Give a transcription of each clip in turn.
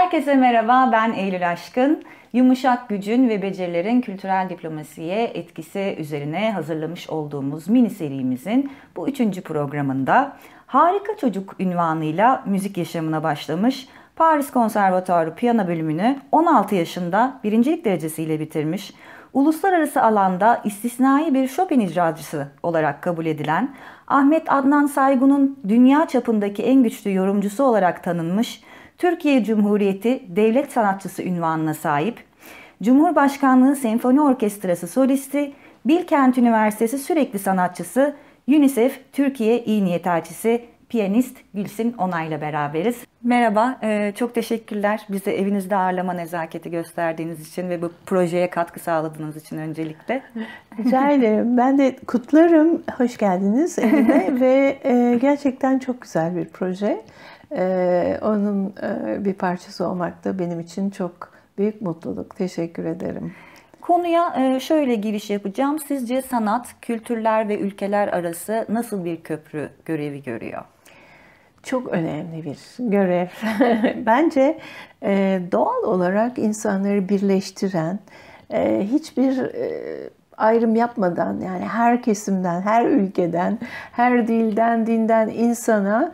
Herkese merhaba, ben Eylül Aşkın. Yumuşak gücün ve becerilerin kültürel diplomasiye etkisi üzerine hazırlamış olduğumuz mini serimizin bu üçüncü programında Harika Çocuk unvanıyla müzik yaşamına başlamış, Paris Konservatuarı piyano bölümünü 16 yaşında birincilik derecesiyle bitirmiş, uluslararası alanda istisnai bir Chopin icracısı olarak kabul edilen, Ahmet Adnan Saygun'un dünya çapındaki en güçlü yorumcusu olarak tanınmış, Türkiye Cumhuriyeti Devlet Sanatçısı unvanına sahip, Cumhurbaşkanlığı Senfoni Orkestrası solisti, Bilkent Üniversitesi sürekli sanatçısı, UNICEF Türkiye İyi Niyet Elçisi, piyanist Gülsin Onay'la beraberiz. Merhaba, çok teşekkürler bize evinizde ağırlama nezaketi gösterdiğiniz için ve bu projeye katkı sağladığınız için öncelikle. Rica ederim. Ben de kutlarım. Hoş geldiniz evime ve gerçekten çok güzel bir proje. Onun bir parçası olmak da benim için çok büyük mutluluk. Teşekkür ederim. Konuya şöyle giriş yapacağım. Sizce sanat, kültürler ve ülkeler arası nasıl bir köprü görevi görüyor? Çok önemli bir görev. Bence doğal olarak insanları birleştiren, hiçbir ayrım yapmadan, yani her kesimden, her ülkeden, her dilden, dinden insana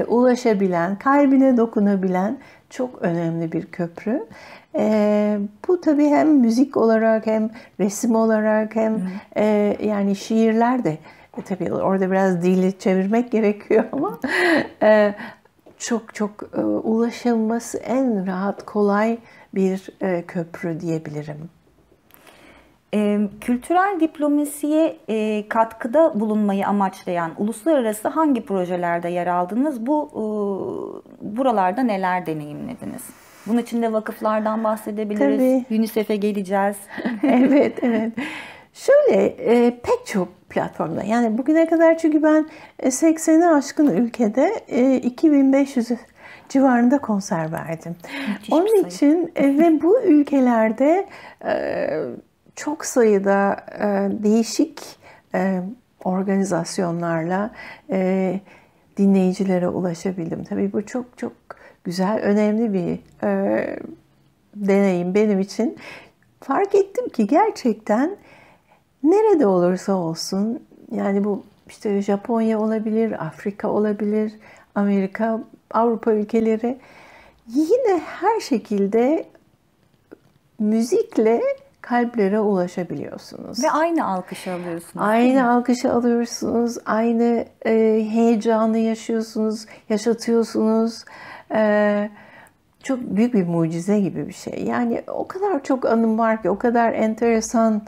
ulaşabilen, kalbine dokunabilen çok önemli bir köprü. Bu tabii hem müzik olarak hem resim olarak hem yani şiirler de tabii orada biraz dili çevirmek gerekiyor ama çok çok ulaşılması en rahat, kolay bir köprü diyebilirim. Kültürel diplomasiye katkıda bulunmayı amaçlayan uluslararası hangi projelerde yer aldınız? Buralarda neler deneyimlediniz? Bunun için de vakıflardan bahsedebiliriz. Tabii. UNICEF'e geleceğiz. Evet, evet. Şöyle pek çok platformda, yani bugüne kadar, çünkü ben 80'i aşkın ülkede 2500 civarında konser verdim. Müthiş Onun bir sayı. için ve bu ülkelerde çok sayıda değişik organizasyonlarla dinleyicilere ulaşabildim. Tabii bu çok çok güzel, önemli bir deneyim benim için. Fark ettim ki gerçekten nerede olursa olsun, yani bu işte Japonya olabilir, Afrika olabilir, Amerika, Avrupa ülkeleri, yine her şekilde müzikle kalplere ulaşabiliyorsunuz. Ve aynı alkışı alıyorsunuz. Aynı alkışı alıyorsunuz, aynı heyecanı yaşatıyorsunuz. Çok büyük bir mucize gibi bir şey. Yani o kadar çok anım var ki, o kadar enteresan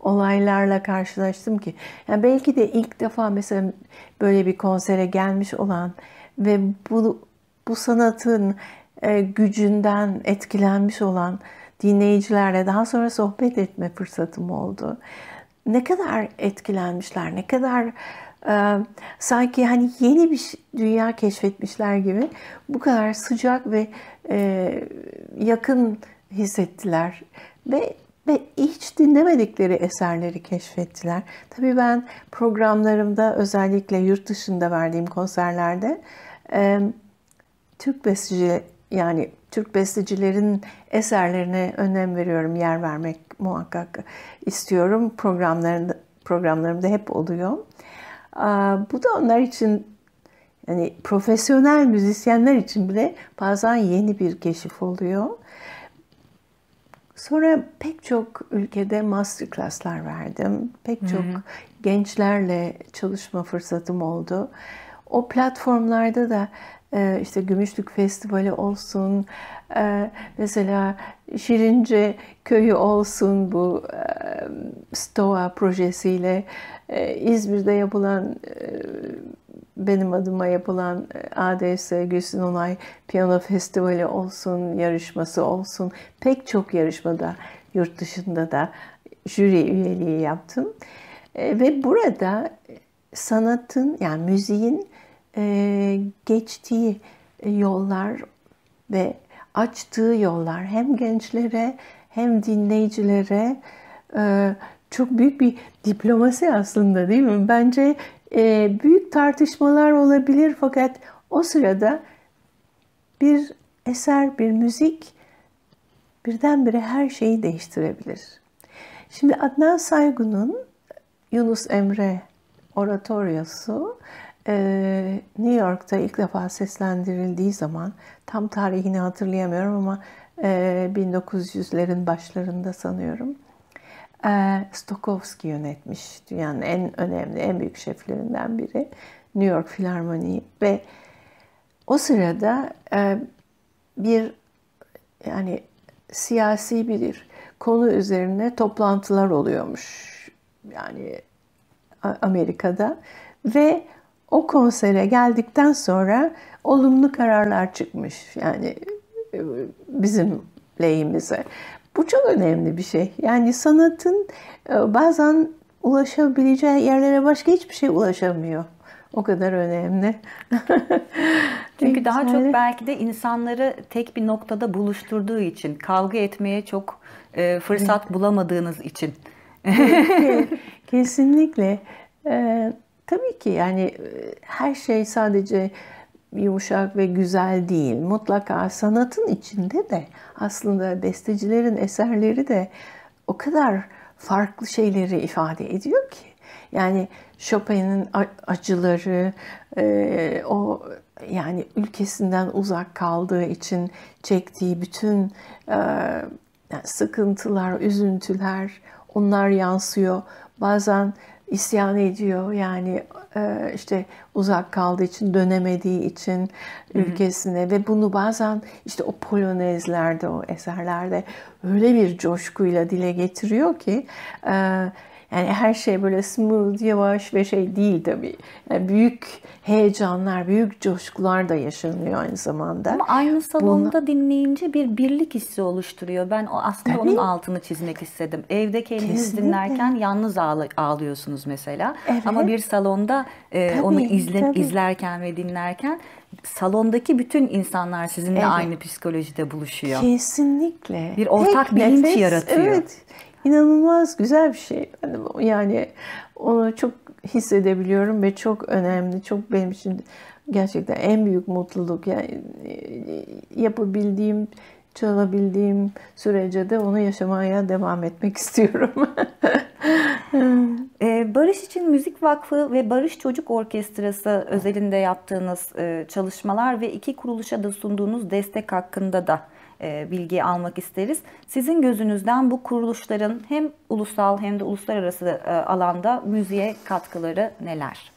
olaylarla karşılaştım ki. Yani belki de ilk defa mesela böyle bir konsere gelmiş olan ve bu sanatın gücünden etkilenmiş olan dinleyicilerle daha sonra sohbet etme fırsatım oldu. Ne kadar etkilenmişler, ne kadar sanki hani yeni bir dünya keşfetmişler gibi bu kadar sıcak ve yakın hissettiler ve hiç dinlemedikleri eserleri keşfettiler. Tabii ben programlarımda, özellikle yurt dışında verdiğim konserlerde Türk besteci, yani Türk bestecilerin eserlerine önem veriyorum, yer vermek muhakkak istiyorum. Programlarımda hep oluyor. Bu da onlar için, yani profesyonel müzisyenler için bile bazen yeni bir keşif oluyor. Sonra pek çok ülkede masterclasslar verdim. Pek çok gençlerle çalışma fırsatım oldu. O platformlarda da işte Gümüşlük Festivali olsun, mesela Şirince Köyü olsun, bu STOA projesiyle İzmir'de yapılan, benim adıma yapılan ADS Gülsin Onay Piyano Festivali olsun, yarışması olsun, pek çok yarışmada, yurt dışında da jüri üyeliği yaptım. Ve burada sanatın, yani müziğin geçtiği yollar ve açtığı yollar hem gençlere hem dinleyicilere çok büyük bir diplomasi aslında, değil mi? Bence büyük tartışmalar olabilir, fakat o sırada bir eser, bir müzik birdenbire her şeyi değiştirebilir. Şimdi Adnan Saygun'un Yunus Emre oratoryosu New York'ta ilk defa seslendirildiği zaman, tam tarihini hatırlayamıyorum ama 1900'lerin başlarında sanıyorum. Stokowski yönetmiş. Dünyanın en önemli, en büyük şeflerinden biri. New York Filarmoni'yi ve o sırada bir yani siyasi bir konu üzerine toplantılar oluyormuş. Yani Amerika'da ve o konsere geldikten sonra olumlu kararlar çıkmış. Yani bizim lehimize. Bu çok önemli bir şey. Yani sanatın bazen ulaşabileceği yerlere başka hiçbir şey ulaşamıyor. O kadar önemli. Çünkü daha çok belki de insanları tek bir noktada buluşturduğu için, kavga etmeye çok fırsat bulamadığınız için. Kesinlikle. Tabii ki yani her şey sadece yumuşak ve güzel değil. Mutlaka sanatın içinde de aslında bestecilerin eserleri de o kadar farklı şeyleri ifade ediyor ki. Yani Chopin'in acıları, o yani ülkesinden uzak kaldığı için çektiği bütün sıkıntılar, üzüntüler, onlar yansıyor. Bazen isyan ediyor, yani işte uzak kaldığı için, dönemediği için ülkesine ve bunu bazen işte o polonezlerde, o eserlerde öyle bir coşkuyla dile getiriyor ki yani her şey böyle smooth, yavaş ve şey değil tabii. Yani büyük heyecanlar, büyük coşkular da yaşanıyor aynı zamanda. Ama aynı salonda dinleyince bir birlik hissi oluşturuyor. Ben aslında onun altını çizmek istedim. Evde kendiniz dinlerken yalnız ağlıyorsunuz mesela. Evet. Ama bir salonda onu izlerken ve dinlerken salondaki bütün insanlar sizinle aynı psikolojide buluşuyor. Kesinlikle. Bir ortak bilinç yaratıyor. Evet. İnanılmaz güzel bir şey. Yani onu çok hissedebiliyorum ve çok önemli. Çok benim için gerçekten en büyük mutluluk. Yani yapabildiğim, çalabildiğim sürece de onu yaşamaya devam etmek istiyorum. Barış için Müzik Vakfı ve Barış Çocuk Orkestrası özelinde yaptığınız çalışmalar ve iki kuruluşa da sunduğunuz destek hakkında da bilgi almak isteriz. Sizin gözünüzden bu kuruluşların hem ulusal hem de uluslararası alanda müziğe katkıları neler?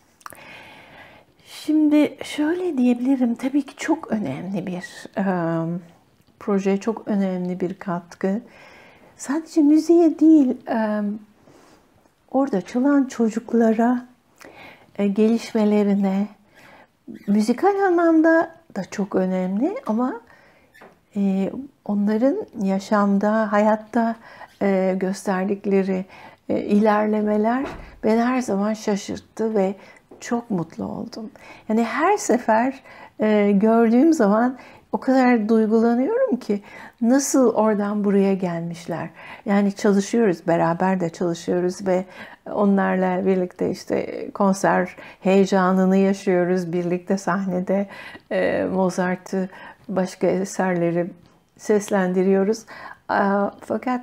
Şimdi şöyle diyebilirim, tabii ki çok önemli bir proje, çok önemli bir katkı. Sadece müziğe değil, orada çalan çocuklara, gelişmelerine, müzikal anlamda da çok önemli ama onların yaşamda, hayatta gösterdikleri ilerlemeler beni her zaman şaşırttı ve çok mutlu oldum. Yani her sefer gördüğüm zaman o kadar duygulanıyorum ki nasıl oradan buraya gelmişler. Yani çalışıyoruz, beraber de çalışıyoruz ve onlarla birlikte işte konser heyecanını yaşıyoruz. Birlikte sahnede Mozart'ı, başka eserleri seslendiriyoruz. Fakat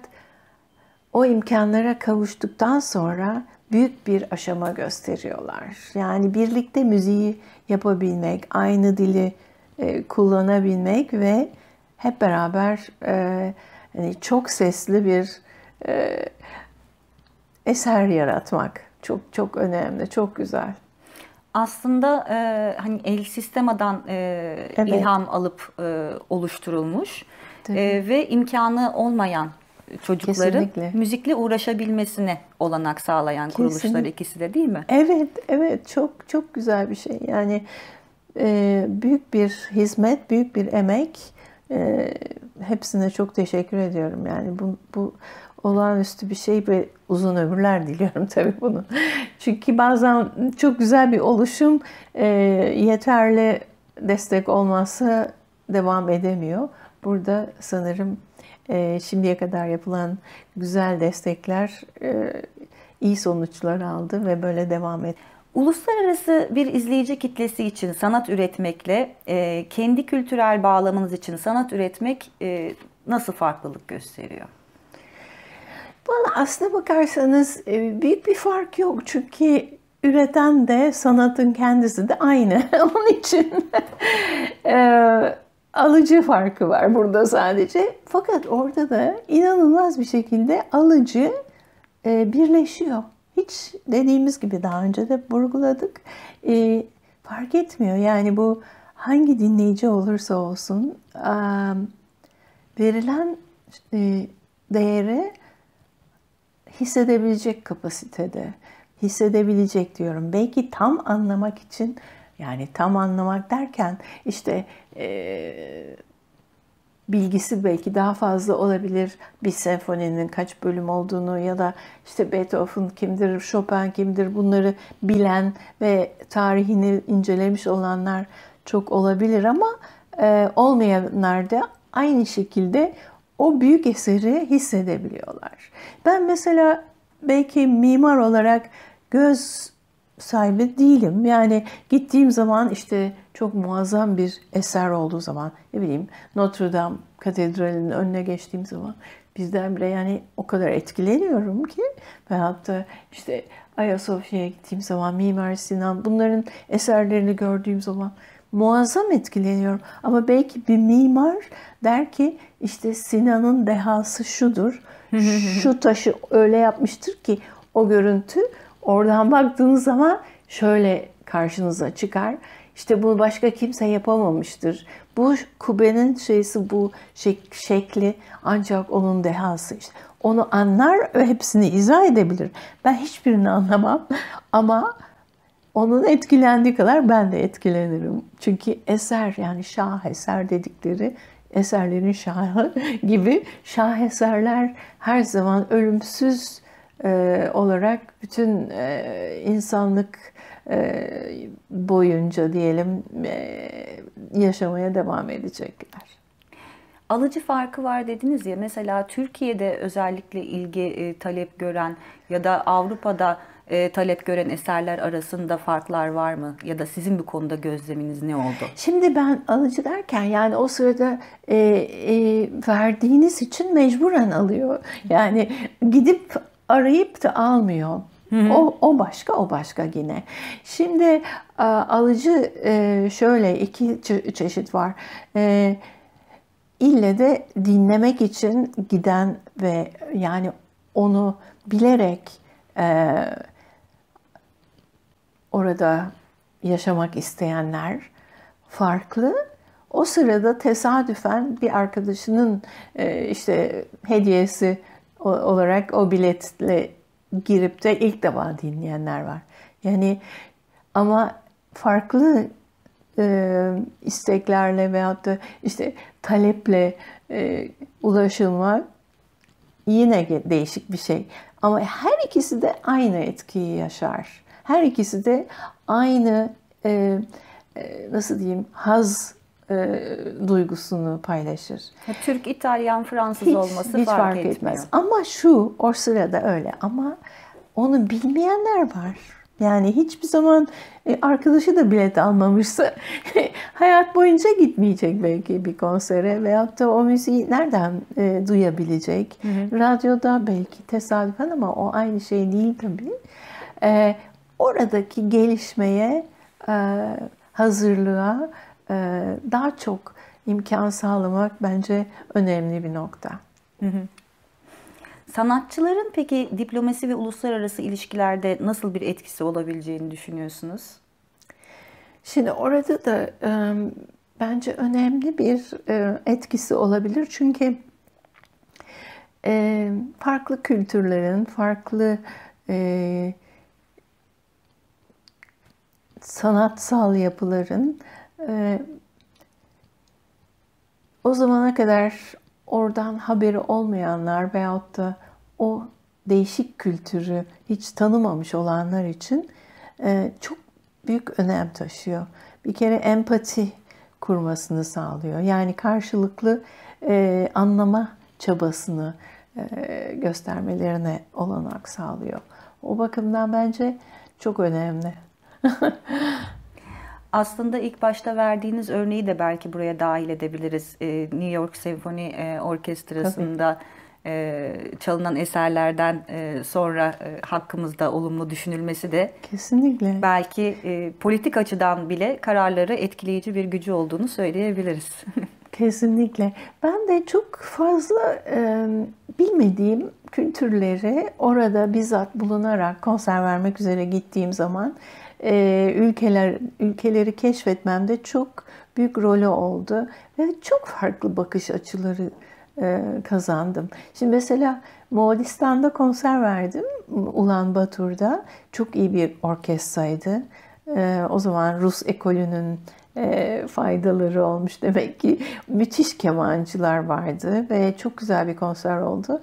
o imkanlara kavuştuktan sonra büyük bir aşama gösteriyorlar. Yani birlikte müziği yapabilmek, aynı dili kullanabilmek ve hep beraber yani çok sesli bir eser yaratmak çok çok önemli, çok güzel. Aslında hani El Sistema'dan ilham alıp oluşturulmuş ve imkanı olmayan çocukların müzikle uğraşabilmesine olanak sağlayan kuruluşlar ikisi de, değil mi? Evet, evet, çok çok güzel bir şey. Yani büyük bir hizmet, büyük bir emek. Hepsine çok teşekkür ediyorum. Yani bu olağanüstü bir şey ve uzun ömürler diliyorum tabii bunu. Çünkü bazen çok güzel bir oluşum yeterli destek olmazsa devam edemiyor. Burada sanırım şimdiye kadar yapılan güzel destekler iyi sonuçlar aldı ve böyle devam etti. Uluslararası bir izleyici kitlesi için sanat üretmekle kendi kültürel bağlamınız için sanat üretmek nasıl farklılık gösteriyor? Bana aslına bakarsanız büyük bir fark yok. Çünkü üreten de sanatın kendisi de aynı. Onun için alıcı farkı var burada sadece. Fakat orada da inanılmaz bir şekilde alıcı birleşiyor. Hiç dediğimiz gibi daha önce de vurguladık. Fark etmiyor. Yani bu hangi dinleyici olursa olsun verilen değeri hissedebilecek kapasitede. Hissedebilecek diyorum. Belki tam anlamak için, yani tam anlamak derken işte bilgisi belki daha fazla olabilir. Bir senfoninin kaç bölüm olduğunu ya da işte Beethoven kimdir, Chopin kimdir, bunları bilen ve tarihini incelemiş olanlar çok olabilir ama olmayanlar da aynı şekilde o büyük eseri hissedebiliyorlar. Ben mesela belki mimar olarak göz sahibi değilim. Yani gittiğim zaman işte çok muazzam bir eser olduğu zaman, ne bileyim, Notre Dame Katedrali'nin önüne geçtiğim zaman birdenbire yani o kadar etkileniyorum ki, veyahut da işte Ayasofya'ya gittiğim zaman Mimar Sinan, bunların eserlerini gördüğüm zaman muazzam etkileniyorum. Ama belki bir mimar der ki işte Sinan'ın dehası şudur, şu taşı öyle yapmıştır ki o görüntü oradan baktığınız zaman şöyle karşınıza çıkar. İşte bunu başka kimse yapamamıştır. Bu kubbenin şeysi, bu şekli ancak onun dehası. İşte onu anlar ve hepsini izah edebilir. Ben hiçbirini anlamam ama onun etkilendiği kadar ben de etkilenirim. Çünkü eser, yani şaheser dedikleri, eserlerin şahı gibi şaheserler her zaman ölümsüz olarak bütün insanlık boyunca diyelim yaşamaya devam edecekler. Alıcı farkı var dediniz ya, mesela Türkiye'de özellikle ilgi talep gören ya da Avrupa'da talep gören eserler arasında farklar var mı? Ya da sizin bu konuda gözleminiz ne oldu? Şimdi ben alıcı derken yani o sırada verdiğiniz için mecburen alıyor. Yani gidip arayıp da almıyor. O başka, o başka yine. Şimdi alıcı şöyle iki çeşit var. İlle de dinlemek için giden ve yani onu bilerek orada yaşamak isteyenler farklı. O sırada tesadüfen bir arkadaşının işte hediyesi olarak o biletle girip de ilk defa dinleyenler var. Yani ama farklı isteklerle veyahut da işte taleple ulaşılmak yine değişik bir şey. Ama her ikisi de aynı etkiyi yaşar. Her ikisi de aynı nasıl diyeyim, haz duygusunu paylaşır. Türk, İtalyan, Fransız olması hiç fark etmez. etmiyor. Ama şu o sırada öyle. Ama onu bilmeyenler var. Yani hiçbir zaman arkadaşı da bilet almamışsa hayat boyunca gitmeyecek belki bir konsere veyahut da o müziği nereden duyabilecek? Radyoda belki tesadüfen ama o aynı şey değil tabii. Oradaki gelişmeye, hazırlığa daha çok imkan sağlamak bence önemli bir nokta. Sanatçıların peki diplomasi ve uluslararası ilişkilerde nasıl bir etkisi olabileceğini düşünüyorsunuz? Şimdi orada da bence önemli bir etkisi olabilir. Çünkü farklı kültürlerin, farklı sanatsal yapıların o zamana kadar oradan haberi olmayanlar veyahut da o değişik kültürü hiç tanımamış olanlar için çok büyük önem taşıyor. Bir kere empati kurmasını sağlıyor. Yani karşılıklı anlama çabasını göstermelerine olanak sağlıyor. O bakımdan bence çok önemli. Aslında ilk başta verdiğiniz örneği de belki buraya dahil edebiliriz. New York Senfoni Tabii. Orkestrası'nda çalınan eserlerden sonra hakkımızda olumlu düşünülmesi de Kesinlikle. belki politik açıdan bile kararları etkileyici bir gücü olduğunu söyleyebiliriz. Kesinlikle. Ben de çok fazla bilmediğim kültürleri orada bizzat bulunarak konser vermek üzere gittiğim zaman ülkeleri keşfetmemde çok büyük rolü oldu ve çok farklı bakış açıları kazandım. Şimdi mesela Moğolistan'da konser verdim, Ulan Batur'da. Çok iyi bir orkestraydı. O zaman Rus ekolünün faydaları olmuş demek ki. Müthiş kemancılar vardı ve çok güzel bir konser oldu.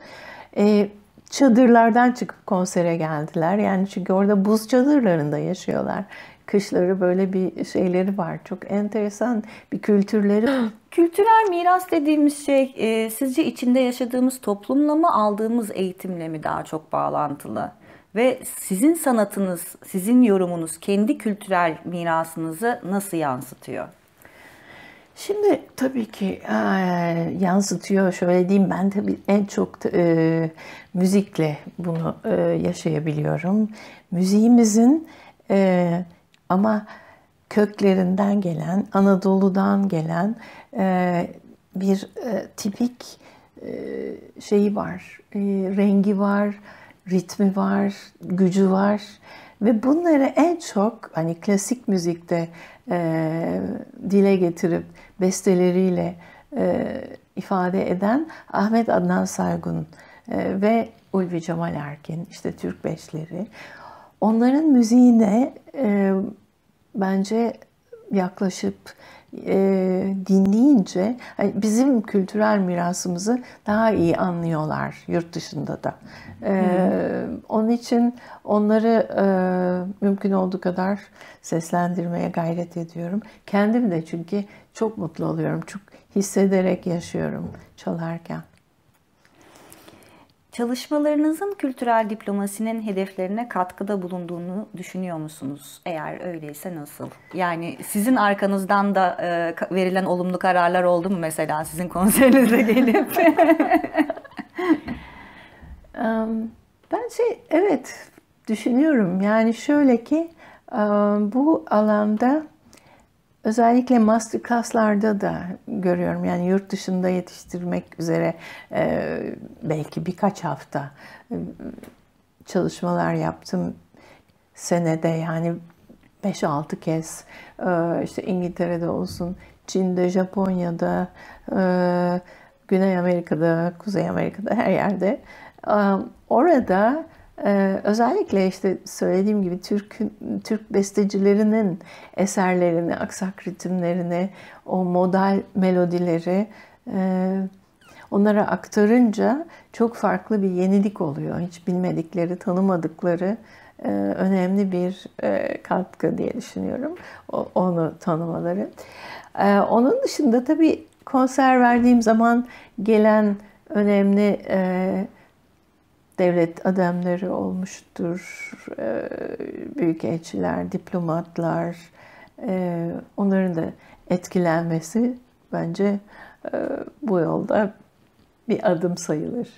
Çadırlardan çıkıp konsere geldiler. Yani çünkü orada buz çadırlarında yaşıyorlar. Kışları böyle bir şeyleri var. Çok enteresan bir kültürleri. Kültürel miras dediğimiz şey sizce içinde yaşadığımız toplumla mı aldığımız eğitimle mi daha çok bağlantılı? Ve sizin sanatınız, sizin yorumunuz kendi kültürel mirasınızı nasıl yansıtıyor? Şimdi tabii ki yansıtıyor. Şöyle diyeyim, ben tabii en çok müzikle bunu yaşayabiliyorum. Müziğimizin ama köklerinden gelen, Anadolu'dan gelen bir tipik şeyi var, rengi var, ritmi var, gücü var ve bunları en çok hani klasik müzikte dile getirip besteleriyle ifade eden Ahmet Adnan Saygun ve Ulvi Cemal Erkin, işte Türk beşleri. Onların müziğine bence yaklaşıp dinleyince bizim kültürel mirasımızı daha iyi anlıyorlar yurt dışında da. Onun için onları mümkün olduğu kadar seslendirmeye gayret ediyorum. Kendim de çünkü çok mutlu oluyorum. Çok hissederek yaşıyorum çalarken. Çalışmalarınızın kültürel diplomasinin hedeflerine katkıda bulunduğunu düşünüyor musunuz? Eğer öyleyse nasıl? Yani sizin arkanızdan da verilen olumlu kararlar oldu mu mesela sizin konserinize gelip? Bence evet düşünüyorum. Yani şöyle ki bu alanda özellikle masterclass'larda da görüyorum. Yani yurt dışında yetiştirmek üzere belki birkaç hafta çalışmalar yaptım senede, yani 5-6 kez işte İngiltere'de olsun, Çin'de, Japonya'da, Güney Amerika'da, Kuzey Amerika'da, her yerde. Orada özellikle işte söylediğim gibi Türk bestecilerinin eserlerini, aksak ritimlerini, o modal melodileri onlara aktarınca çok farklı bir yenilik oluyor. Hiç bilmedikleri, tanımadıkları önemli bir katkı diye düşünüyorum. Onu tanımaları. Onun dışında tabii konser verdiğim zaman gelen önemli devlet adamları olmuştur. Büyükelçiler, diplomatlar, onların da etkilenmesi bence bu yolda bir adım sayılır.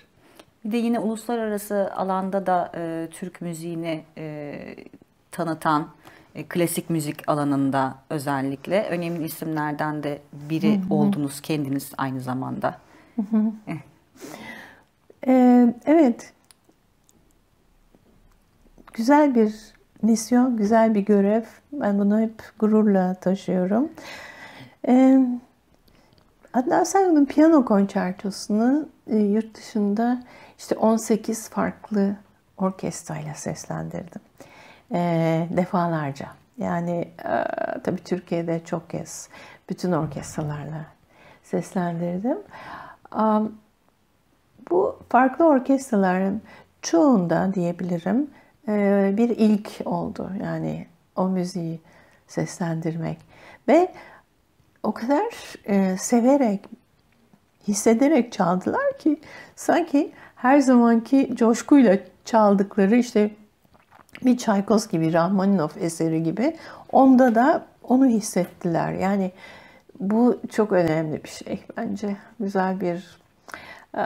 Bir de yine uluslararası alanda da Türk müziğini tanıtan, klasik müzik alanında özellikle önemli isimlerden de biri oldunuz kendiniz aynı zamanda. Evet, güzel bir misyon, güzel bir görev. Ben bunu hep gururla taşıyorum. Adnan Saygun'un piyano konçertosunu yurt dışında işte 18 farklı orkestrayla seslendirdim. Defalarca. Yani tabii Türkiye'de çok kez bütün orkestralarla seslendirdim. Bu farklı orkestraların çoğunda diyebilirim bir ilk oldu. Yani o müziği seslendirmek. Ve o kadar severek, hissederek çaldılar ki sanki her zamanki coşkuyla çaldıkları işte bir Çaykovski, Rahmaninov eseri gibi. Onda da onu hissettiler. Yani bu çok önemli bir şey bence. Güzel bir e,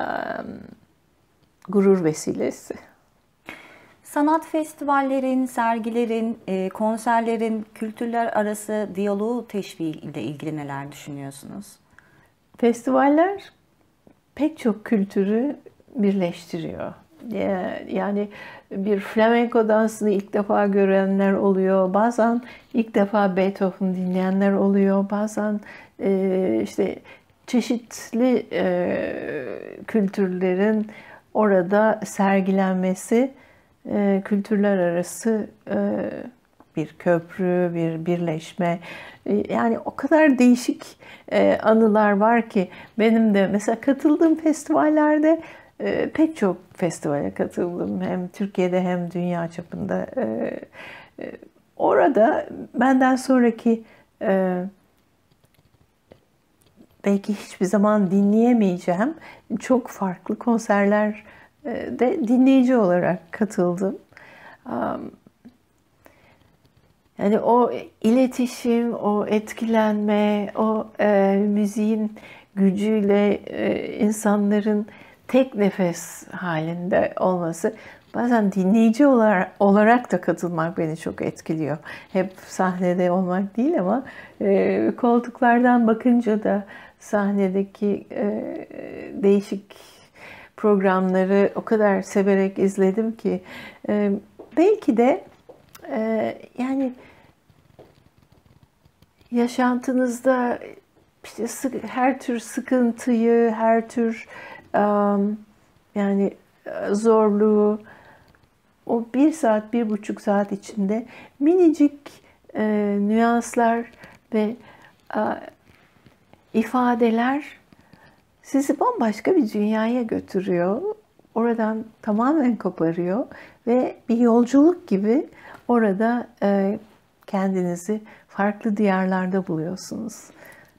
gurur vesilesi. Sanat festivallerin, sergilerin, konserlerin kültürler arası diyaloğu teşviği ile ilgili neler düşünüyorsunuz? Festivaller pek çok kültürü birleştiriyor. Yani bir flamenco dansını ilk defa görenler oluyor. Bazen ilk defa Beethoven dinleyenler oluyor. Bazen işte çeşitli kültürlerin orada sergilenmesi kültürler arası bir köprü, bir birleşme. Yani o kadar değişik anılar var ki benim de mesela katıldığım festivallerde pek çok festivale katıldım. Hem Türkiye'de hem dünya çapında. Orada benden sonraki belki hiçbir zaman dinleyemeyeceğim çok farklı konserler de dinleyici olarak katıldım. Yani o iletişim, o etkilenme, o müziğin gücüyle insanların tek nefes halinde olması. Bazen dinleyici olarak da katılmak beni çok etkiliyor. Hep sahnede olmak değil ama koltuklardan bakınca da sahnedeki değişik programları o kadar severek izledim ki belki de yani yaşantınızda işte her tür sıkıntıyı, her tür yani zorluğu o 1 saat, 1,5 saat içinde minicik nüanslar ve ifadeler sizi bambaşka bir dünyaya götürüyor. Oradan tamamen koparıyor ve bir yolculuk gibi orada kendinizi farklı diyarlarda buluyorsunuz.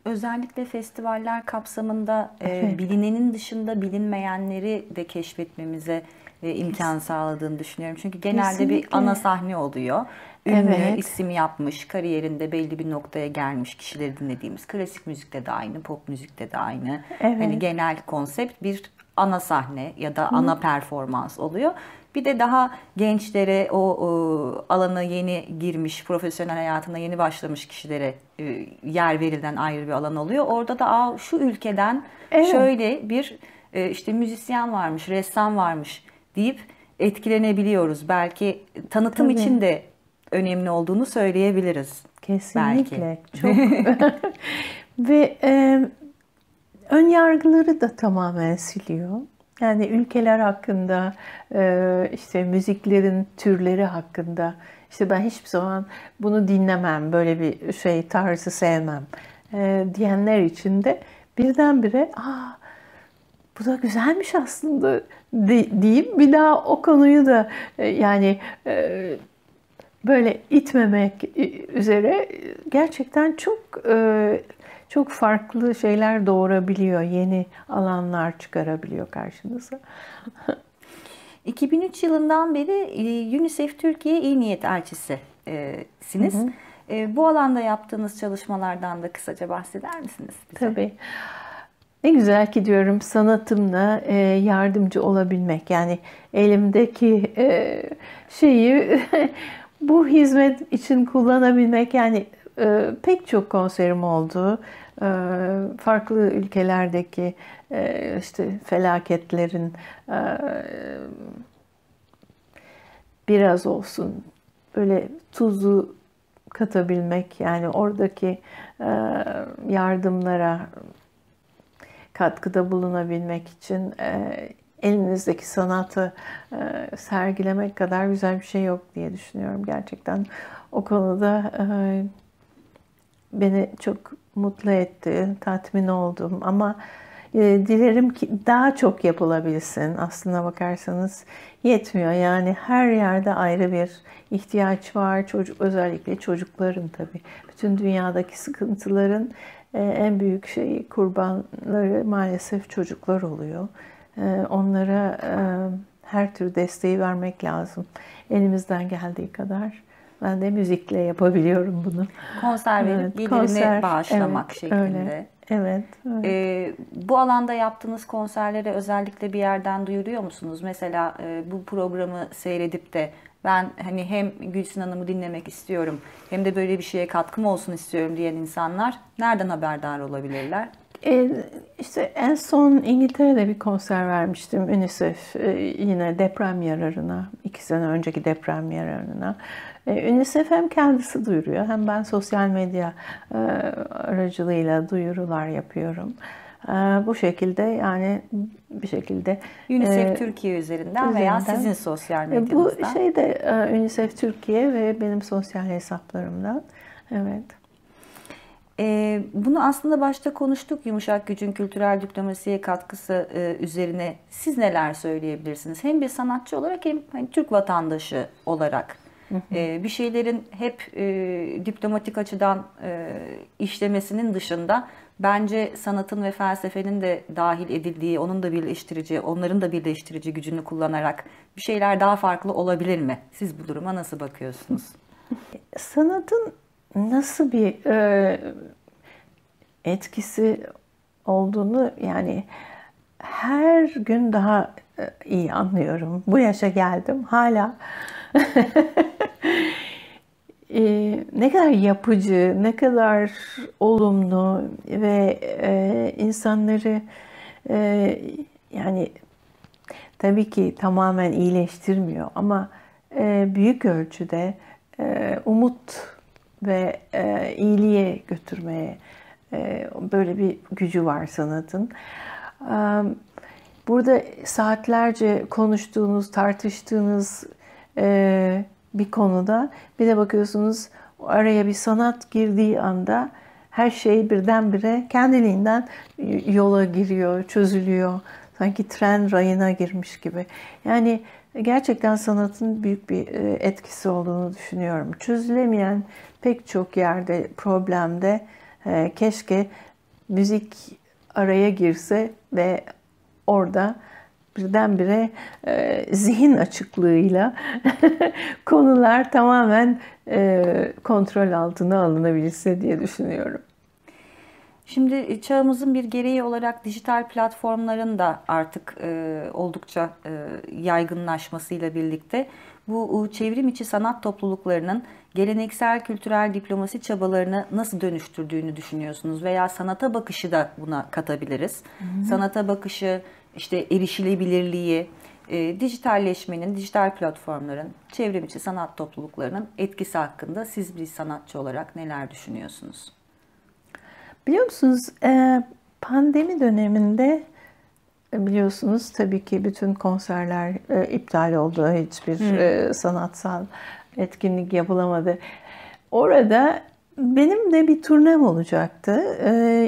Özellikle festivaller kapsamında Evet. bilinenin dışında bilinmeyenleri de keşfetmemize imkan sağladığını düşünüyorum. Çünkü genelde bir Kesinlikle. ana sahne oluyor. Ünlü, Evet. isim yapmış, kariyerinde belli bir noktaya gelmiş kişileri dinlediğimiz. Klasik müzikte de aynı, pop müzikte de aynı. Evet. Hani genel konsept bir ana sahne ya da ana performans oluyor. Bir de daha gençlere, o alana yeni girmiş, profesyonel hayatına yeni başlamış kişilere yer verilen ayrı bir alan oluyor. Orada da şu ülkeden Evet. şöyle bir işte müzisyen varmış, ressam varmış deyip etkilenebiliyoruz. Belki tanıtım Tabii. için de önemli olduğunu söyleyebiliriz. Kesinlikle. Çok. Ve ön yargıları da tamamen siliyor. Yani ülkeler hakkında, işte müziklerin türleri hakkında, işte ben hiçbir zaman bunu dinlemem, böyle bir şey tarzı sevmem diyenler için de birdenbire, bu da güzelmiş aslında deyip bir daha o konuyu da yani böyle itmemek üzere gerçekten çok farklı şeyler doğurabiliyor. Yeni alanlar çıkarabiliyor karşınıza. 2003 yılından beri UNICEF Türkiye İyi Niyet Elçisisiniz. Bu alanda yaptığınız çalışmalardan da kısaca bahseder misiniz bize? Tabii. Ne güzel ki diyorum sanatımla yardımcı olabilmek. Yani elimdeki şeyi bu hizmet için kullanabilmek. Yani pek çok konserim oldu. Farklı ülkelerdeki işte felaketlerin biraz olsun böyle tuzu katabilmek. Yani oradaki yardımlara katkıda bulunabilmek için elinizdeki sanatı sergilemek kadar güzel bir şey yok diye düşünüyorum. Gerçekten o konuda beni çok mutlu etti, tatmin oldum ama dilerim ki daha çok yapılabilsin. Aslına bakarsanız yetmiyor. Yani her yerde ayrı bir ihtiyaç var. Özellikle çocukların tabii. Bütün dünyadaki sıkıntıların en büyük kurbanları maalesef çocuklar oluyor. Onlara her tür desteği vermek lazım. Elimizden geldiği kadar. Ben de müzikle yapabiliyorum bunu. Konser verip Evet, gelirini konser, bağışlamak evet, şeklinde. öyle. Evet, evet. Bu alanda yaptığınız konserlere özellikle bir yerden duyuruyor musunuz? Mesela bu programı seyredip de ben hani hem Gülsün Hanım'ı dinlemek istiyorum hem de böyle bir şeye katkım olsun istiyorum diyen insanlar nereden haberdar olabilirler? İşte en son İngiltere'de bir konser vermiştim. UNICEF yine deprem yararına, 2 sene önceki deprem yararına. UNICEF hem kendisi duyuruyor hem ben sosyal medya aracılığıyla duyurular yapıyorum. Bu şekilde yani bir şekilde UNICEF Türkiye üzerinden veya sizin sosyal bu medyanızdan. şeyde UNICEF Türkiye ve benim sosyal hesaplarımdan. Evet. Bunu aslında başta konuştuk, yumuşak gücün kültürel diplomasiye katkısı üzerine siz neler söyleyebilirsiniz? Hem bir sanatçı olarak hem hani Türk vatandaşı olarak bir şeylerin hep diplomatik açıdan işlemesinin dışında bence sanatın ve felsefenin de dahil edildiği, onun da birleştirici, onların da birleştirici gücünü kullanarak bir şeyler daha farklı olabilir mi? Siz bu duruma nasıl bakıyorsunuz? Sanatın nasıl bir etkisi olduğunu yani her gün daha iyi anlıyorum. Bu yaşa geldim hala. Ne kadar yapıcı, ne kadar olumlu ve insanları yani tabii ki tamamen iyileştirmiyor ama büyük ölçüde umut ve iyiliğe götürmeye böyle bir gücü var sanatın. Burada saatlerce konuştuğunuz, tartıştığınız bir konuda bir de bakıyorsunuz araya bir sanat girdiği anda her şey birdenbire kendiliğinden yola giriyor, çözülüyor. Sanki tren rayına girmiş gibi. Yani gerçekten sanatın büyük bir etkisi olduğunu düşünüyorum. Çözülemeyen pek çok yerde, problemde keşke müzik araya girse ve orada birdenbire zihin açıklığıyla konular tamamen kontrol altına alınabilse diye düşünüyorum. Şimdi çağımızın bir gereği olarak dijital platformların da artık oldukça yaygınlaşmasıyla birlikte bu çevrim içi sanat topluluklarının geleneksel kültürel diplomasi çabalarını nasıl dönüştürdüğünü düşünüyorsunuz? Veya sanata bakışı da buna katabiliriz. Sanata bakışı, işte erişilebilirliği, dijitalleşmenin, dijital platformların, çevrim içi sanat topluluklarının etkisi hakkında siz bir sanatçı olarak neler düşünüyorsunuz? Biliyor musunuz, pandemi döneminde biliyorsunuz tabii ki bütün konserler iptal oldu. Hiçbir sanatsal etkinlik yapılamadı. Orada benim de bir turnem olacaktı.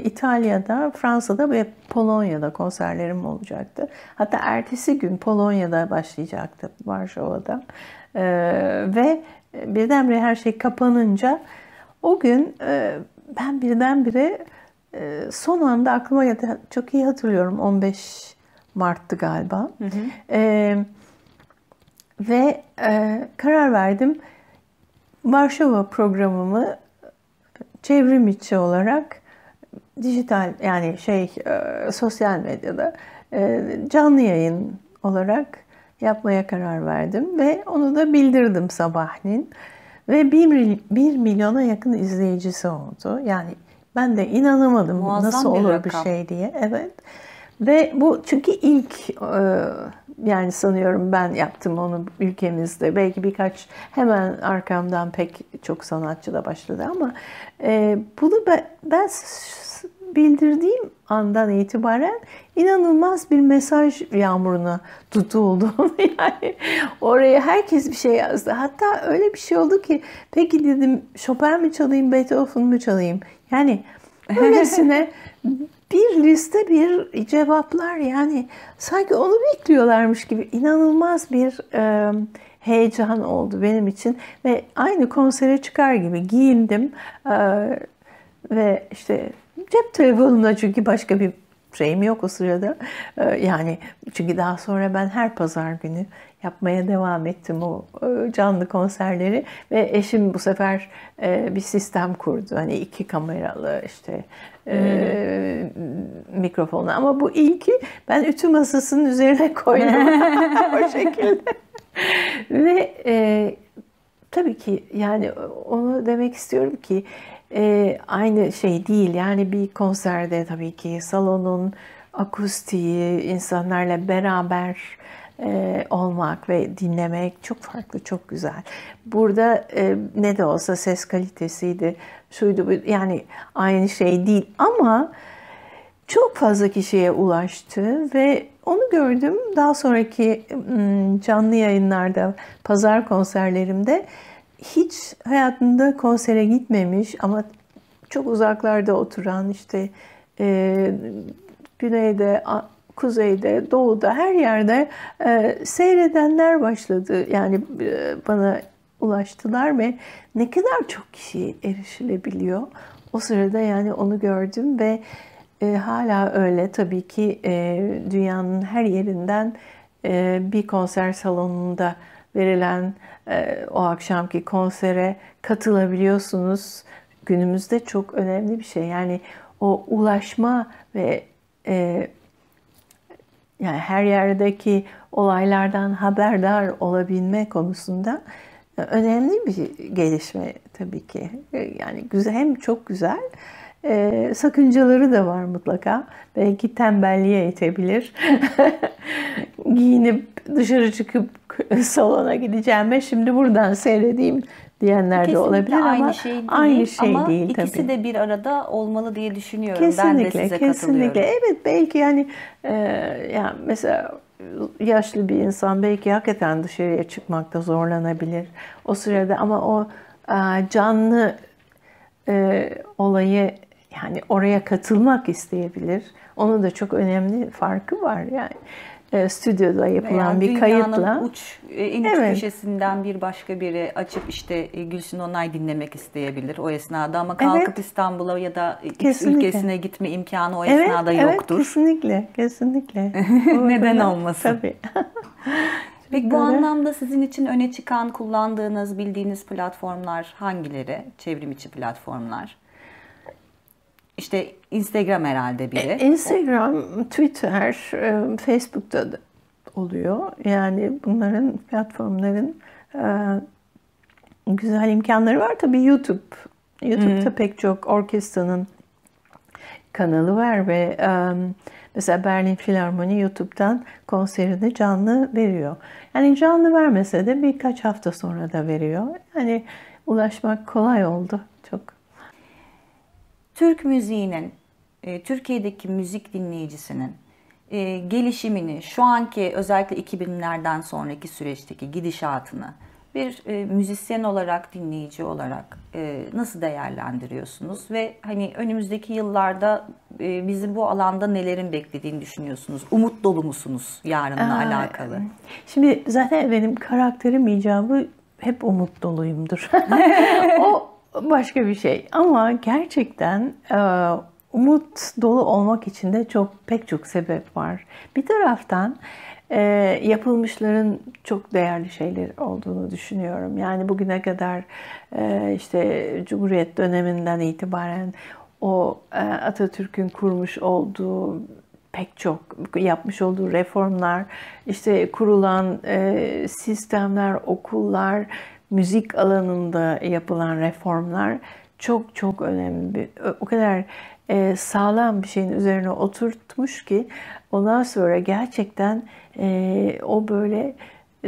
İtalya'da, Fransa'da ve Polonya'da konserlerim olacaktı. Hatta ertesi gün Polonya'da başlayacaktı, Varşova'da. Ve birdenbire her şey kapanınca o gün ben birdenbire son anda aklıma geldi. Çok iyi hatırlıyorum, 15 Mart'tı galiba. Ve karar verdim. Varşova programımı çevrim içi olarak dijital yani sosyal medyada canlı yayın olarak yapmaya karar verdim ve onu da bildirdim sabahleyin ve 1 milyona yakın izleyicisi oldu. Yani ben de inanamadım. Muazzam nasıl bir olur rakam. bir şey diye. Evet. Ve bu çünkü ilk yani sanıyorum ben yaptım onu ülkemizde. Belki birkaç hemen arkamdan pek çok sanatçı da başladı ama bunu ben bildirdiğim andan itibaren inanılmaz bir mesaj yağmuruna tutuldum. Yani oraya herkes bir şey yazdı. Hatta öyle bir şey oldu ki peki dedim Chopin mi çalayım, Beethoven mu çalayım? Yani öylesine bir liste bir cevaplar, yani sanki onu bekliyorlarmış gibi inanılmaz bir heyecan oldu benim için ve aynı konsere çıkar gibi giyindim ve işte cep telefonumda çünkü başka bir şeyim yok o sırada. Yani çünkü daha sonra ben her pazar günü yapmaya devam ettim o canlı konserleri ve eşim bu sefer bir sistem kurdu. Hani 2 kameralı işte mikrofonu, ama bu ilki ben ütü masasının üzerine koydum o şekilde. Ve tabii ki yani onu demek istiyorum ki aynı şey değil. Yani bir konserde tabii ki salonun akustiği, insanlarla beraber olmak ve dinlemek çok farklı, çok güzel. Burada ne de olsa ses kalitesiydi, şuydu, yani aynı şey değil ama çok fazla kişiye ulaştı ve onu gördüm. Daha sonraki canlı yayınlarda, pazar konserlerimde hiç hayatında konsere gitmemiş ama çok uzaklarda oturan, işte güneyde, kuzeyde, doğuda, her yerde seyredenler başladı. Yani bana ulaştılar ve ne kadar çok kişiye erişilebiliyor. O sırada yani onu gördüm ve hala öyle tabii ki dünyanın her yerinden bir konser salonunda verilen o akşamki konsere katılabiliyorsunuz. Günümüzde çok önemli bir şey. Yani o ulaşma ve yani her yerdeki olaylardan haberdar olabilme konusunda önemli bir gelişme tabii ki. Yani güzel, hem çok güzel, sakıncaları da var mutlaka. Belki tembelliğe itebilir. Giyinip dışarı çıkıp salona gideceğime şimdi buradan seyredeyim diyenler de Kesinlikle olabilir ama aynı şey ama değil ikisi tabii. de bir arada olmalı diye düşünüyorum. Kesinlikle, Ben de size kesinlikle. katılıyorum. Evet, belki yani yani mesela yaşlı bir insan belki hakikaten dışarıya çıkmakta zorlanabilir o sırada, ama o canlı olayı, yani oraya katılmak isteyebilir. Onun da çok önemli farkı var yani. Stüdyoda yapılan bir kayıtla. En uç Evet. köşesinden bir başka biri açıp işte Gülsün Onay dinlemek isteyebilir o esnada, ama kalkıp Evet. İstanbul'a ya da X Kesinlikle. ülkesine gitme imkanı o Evet, esnada evet, yoktur. kesinlikle, kesinlikle. Neden olmasın? Tabii. Peki bu Böyle. anlamda sizin için öne çıkan, kullandığınız, bildiğiniz platformlar hangileri? Çevrim içi platformlar. İşte Instagram herhalde biri. Instagram, Twitter, Facebook'ta da oluyor. Yani bunların, platformların güzel imkanları var. Tabii YouTube'da pek çok orkestranın kanalı var ve mesela Berlin Filarmoni YouTube'dan konserini canlı veriyor. Yani canlı vermese de birkaç hafta sonra da veriyor. Yani ulaşmak kolay oldu çok. Türk müziğinin, Türkiye'deki müzik dinleyicisinin gelişimini, şu anki özellikle 2000'lerden sonraki süreçteki gidişatını bir müzisyen olarak, dinleyici olarak nasıl değerlendiriyorsunuz? Ve hani önümüzdeki yıllarda bizi bu alanda nelerin beklediğini düşünüyorsunuz? Umut dolu musunuz yarınla alakalı? Şimdi zaten benim karakterim icabı hep umut doluyumdur. O başka bir şey. Ama gerçekten umut dolu olmak için de pek çok sebep var. Bir taraftan yapılmışların çok değerli şeyler olduğunu düşünüyorum. Yani bugüne kadar işte Cumhuriyet döneminden itibaren o Atatürk'ün kurmuş olduğu pek çok yapmış olduğu reformlar, işte kurulan sistemler, okullar, müzik alanında yapılan reformlar çok çok önemli. O kadar sağlam bir şeyin üzerine oturtmuş ki ondan sonra gerçekten o böyle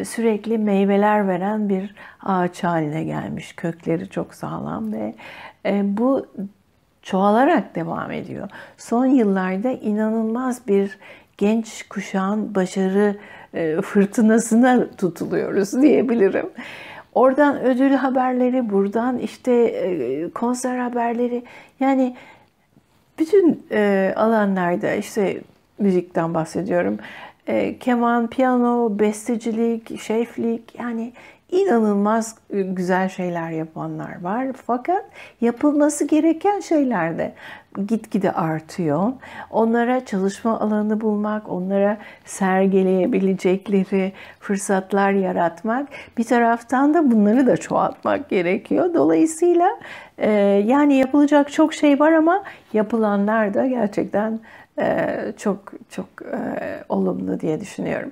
sürekli meyveler veren bir ağaç haline gelmiş. Kökleri çok sağlam ve bu çoğalarak devam ediyor. Son yıllarda inanılmaz bir genç kuşağın başarı fırtınasına tutuluyoruz diyebilirim. Oradan ödül haberleri, buradan işte konser haberleri, yani bütün alanlarda, işte müzikten bahsediyorum. Keman, piyano, bestecilik, şeflik, yani inanılmaz güzel şeyler yapanlar var. Fakat yapılması gereken şeyler de gitgide artıyor. Onlara çalışma alanı bulmak, onlara sergileyebilecekleri fırsatlar yaratmak, bir taraftan da bunları da çoğaltmak gerekiyor. Dolayısıyla yani yapılacak çok şey var ama yapılanlar da gerçekten çok olumlu diye düşünüyorum.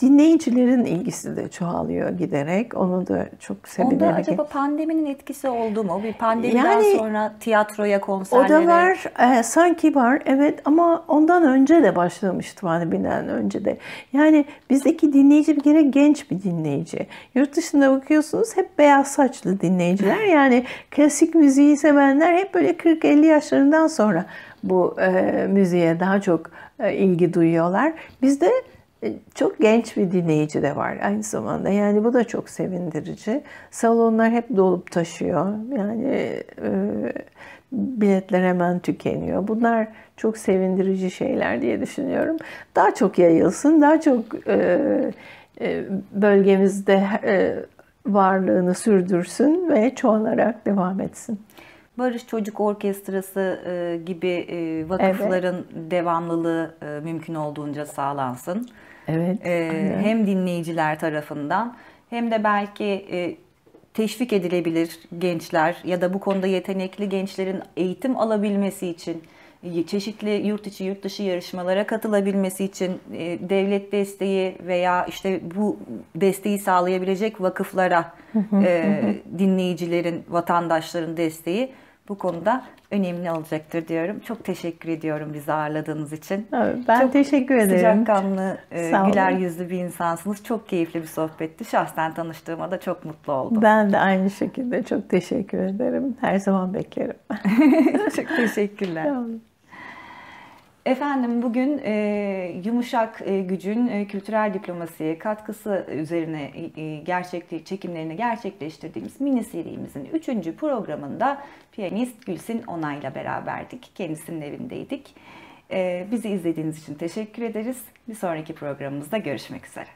Dinleyicilerin ilgisi de çoğalıyor giderek. Onu da çok sevinerek. Onda acaba pandeminin etkisi oldu mu? Bir pandemiden Yani, sonra tiyatroya, O konserlere... da var, sanki var, evet, ama ondan önce de başlamıştı, pandemiden önce de. Yani bizdeki dinleyici bir kere genç bir dinleyici. Yurt dışında bakıyorsunuz hep beyaz saçlı dinleyiciler. Yani klasik müziği sevenler hep böyle 40-50 yaşlarından sonra bu müziğe daha çok ilgi duyuyorlar. Bizde çok genç bir dinleyici de var aynı zamanda. Yani bu da çok sevindirici. Salonlar hep dolup taşıyor. Yani biletler hemen tükeniyor. Bunlar çok sevindirici şeyler diye düşünüyorum. Daha çok yayılsın, daha çok bölgemizde varlığını sürdürsün ve çoğalarak devam etsin. Barış Çocuk Orkestrası gibi vakıfların devamlılığı mümkün olduğunca sağlansın. Evet. Hem dinleyiciler tarafından hem de belki teşvik edilebilir gençler ya da bu konuda yetenekli gençlerin eğitim alabilmesi için, çeşitli yurt içi yurt dışı yarışmalara katılabilmesi için devlet desteği veya işte bu desteği sağlayabilecek vakıflara dinleyicilerin, vatandaşların desteği bu konuda önemli olacaktır diyorum. Çok teşekkür ediyorum bizi ağırladığınız için. Ben çok teşekkür ederim. Sıcakkanlı, güler yüzlü bir insansınız. Çok keyifli bir sohbetti. Şahsen tanıştığıma da çok mutlu oldum. Ben de aynı şekilde çok teşekkür ederim. Her zaman beklerim. Çok teşekkürler. Efendim bugün Yumuşak Gücün kültürel diplomasiye katkısı üzerine çekimlerini gerçekleştirdiğimiz mini serimizin 3. programında piyanist Gülsin Onay'la beraberdik. Kendisinin evindeydik. Bizi izlediğiniz için teşekkür ederiz. Bir sonraki programımızda görüşmek üzere.